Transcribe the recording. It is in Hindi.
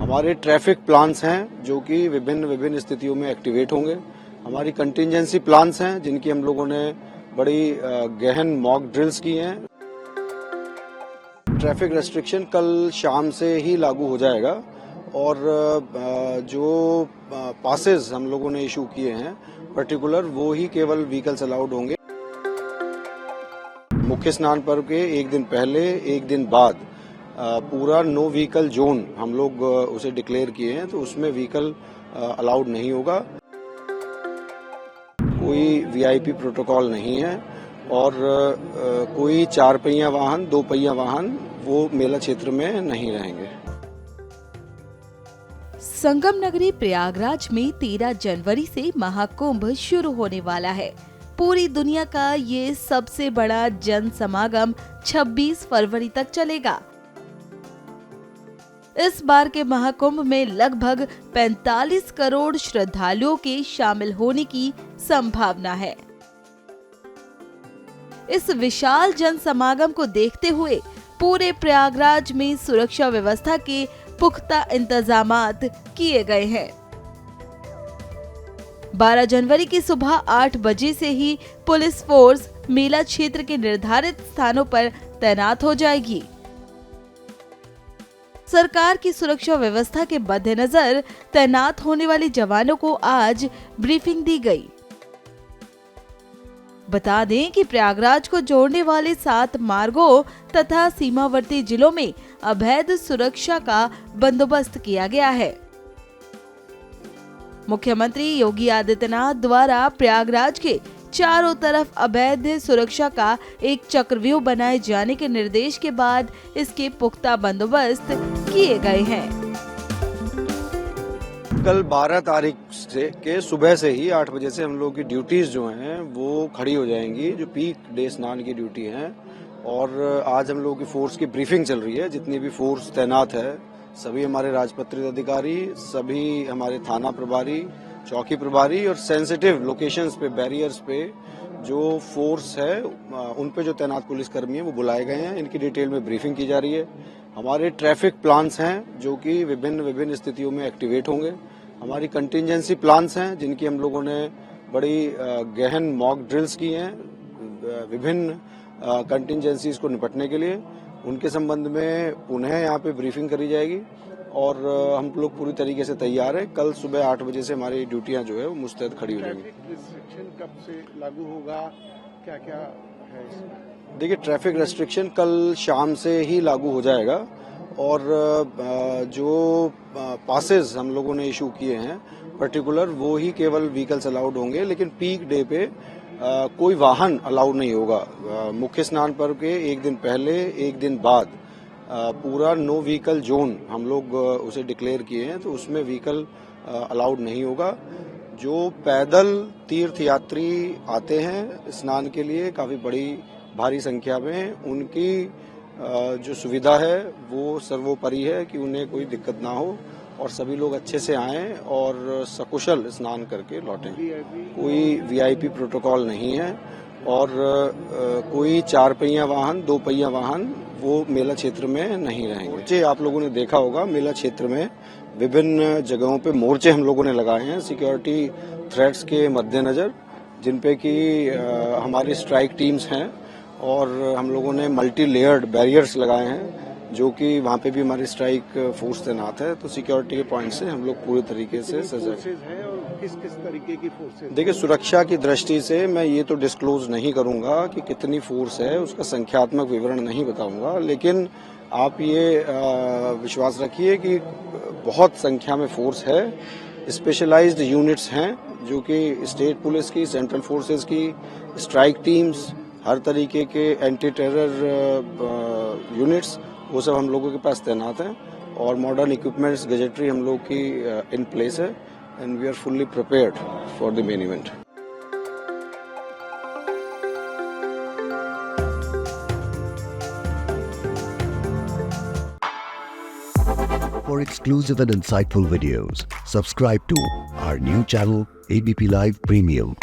हमारे ट्रैफिक प्लान्स हैं जो कि विभिन्न स्थितियों में एक्टिवेट होंगे। हमारी कंटिजेंसी प्लान्स हैं जिनकी हम लोगों ने बड़ी गहन मॉक ड्रिल्स की हैं। ट्रैफिक रेस्ट्रिक्शन कल शाम से ही लागू हो जाएगा और जो पासेस हम लोगों ने इशू किए हैं पर्टिकुलर वो ही केवल व्हीकल्स अलाउड होंगे। मुख्य स्नान पर्व के एक दिन पहले एक दिन बाद पूरा नो व्हीकल जोन हम लोग उसे डिक्लेयर किए हैं, तो उसमें व्हीकल अलाउड नहीं होगा। कोई वीआईपी प्रोटोकॉल नहीं है और कोई 4 पहिया वाहन 2 पहिया वाहन वो मेला क्षेत्र में नहीं रहेंगे। संगम नगरी प्रयागराज में 13 जनवरी से महाकुंभ शुरू होने वाला है। पूरी दुनिया का ये सबसे बड़ा जन समागम 26 फरवरी तक चलेगा। इस बार के महाकुंभ में लगभग 45 करोड़ श्रद्धालुओं के शामिल होने की संभावना है। इस विशाल जन समागम को देखते हुए पूरे प्रयागराज में सुरक्षा व्यवस्था के पुख्ता इंतजामात किए गए हैं। 12 जनवरी की सुबह 8 बजे से ही पुलिस फोर्स मेला क्षेत्र के निर्धारित स्थानों पर तैनात हो जाएगी। सरकार की सुरक्षा व्यवस्था के मद्देनजर तैनात होने वाले जवानों को आज ब्रीफिंग दी गई। बता दें कि प्रयागराज को जोड़ने वाले 7 मार्गों तथा सीमावर्ती जिलों में अवैध सुरक्षा का बंदोबस्त किया गया है। मुख्यमंत्री योगी आदित्यनाथ द्वारा प्रयागराज के चारों तरफ अवैध सुरक्षा का एक चक्रव्यूह बनाए जाने के निर्देश के बाद इसके पुख्ता बंदोबस्त किए गए हैं। कल 12 तारीख से के सुबह से ही 8 बजे से हम लोग की ड्यूटीज जो हैं वो खड़ी हो जाएंगी, जो पीक डे स्नान की ड्यूटी हैं। और आज हम लोगों की फोर्स की ब्रीफिंग चल रही है। जितनी भी फोर्स तैनात है, सभी हमारे राजपत्रित अधिकारी, सभी हमारे थाना प्रभारी, चौकी प्रभारी और सेंसिटिव लोकेशंस पे, बैरियर्स पे जो फोर्स है उन पे जो तैनात पुलिस कर्मी है वो बुलाए गए हैं। इनकी डिटेल में ब्रीफिंग की जा रही है। हमारे ट्रैफिक प्लान्स हैं जो कि विभिन्न स्थितियों में एक्टिवेट होंगे। हमारी कंटिजेंसी प्लान्स हैं जिनकी हम लोगों ने बड़ी गहन मॉक ड्रिल्स की हैं विभिन्न कंटिजेंसीज को निपटने के लिए। उनके संबंध में पुनः यहाँ पे ब्रीफिंग करी जाएगी और हम लोग पूरी तरीके से तैयार हैं। कल सुबह 8 बजे से हमारी ड्यूटियां जो है वो मुस्तैद खड़ी हो जाएंगी। ट्रैफिक रिस्ट्रिक्शन कब से लागू होगा, क्या क्या है इसमें? देखिए, ट्रैफिक रेस्ट्रिक्शन कल शाम से ही लागू हो जाएगा और जो पासेस हम लोगों ने इशू किए हैं पर्टिकुलर वो ही केवल व्हीकल्स अलाउड होंगे, लेकिन पीक डे पे कोई वाहन अलाउड नहीं होगा। मुख्य स्नान पर्व के एक दिन पहले एक दिन बाद पूरा नो व्हीकल जोन हम लोग उसे डिक्लेयर किए हैं, तो उसमें व्हीकल अलाउड नहीं होगा। जो पैदल तीर्थ यात्री आते हैं स्नान के लिए काफी बड़ी भारी संख्या में, उनकी जो सुविधा है वो सर्वोपरि है कि उन्हें कोई दिक्कत ना हो और सभी लोग अच्छे से आएं और सकुशल स्नान करके लौटें। कोई वीआईपी प्रोटोकॉल नहीं है और कोई 4 पहिया वाहन 2 पहिया वाहन वो मेला क्षेत्र में नहीं रहेंगे। मोर्चे आप लोगों ने देखा होगा, मेला क्षेत्र में विभिन्न जगहों पे मोर्चे हम लोगों ने लगाए हैं सिक्योरिटी थ्रेट्स के मद्देनजर, जिनपे कि हमारी स्ट्राइक टीम्स हैं और हम लोगों ने मल्टी लेयर्ड बैरियर्स लगाए हैं जो कि वहाँ पे भी हमारी स्ट्राइक फोर्स तैनात है। तो सिक्योरिटी के पॉइंट से हम लोग पूरे तरीके से सजग हैं। और किस किस तरीके की फोर्सेज? देखिए, सुरक्षा की दृष्टि से मैं ये तो डिस्क्लोज नहीं करूंगा कि कितनी फोर्स है, उसका संख्यात्मक विवरण नहीं बताऊंगा, लेकिन आप ये विश्वास रखिए कि बहुत संख्या में फोर्स है। स्पेशलाइज्ड यूनिट्स हैं जो कि स्टेट पुलिस की, सेंट्रल फोर्सेज की, स्ट्राइक टीम्स, हर तरीके के एंटी टेरर यूनिट्स, वो सब हम लोगों के पास तैनात हैं और मॉडर्न इक्विपमेंट्स, गैजेटरी हम लोग की इन प्लेस है and we are fully prepared for the main event. For exclusive and insightful videos, subscribe to our new channel ABP Live Premium.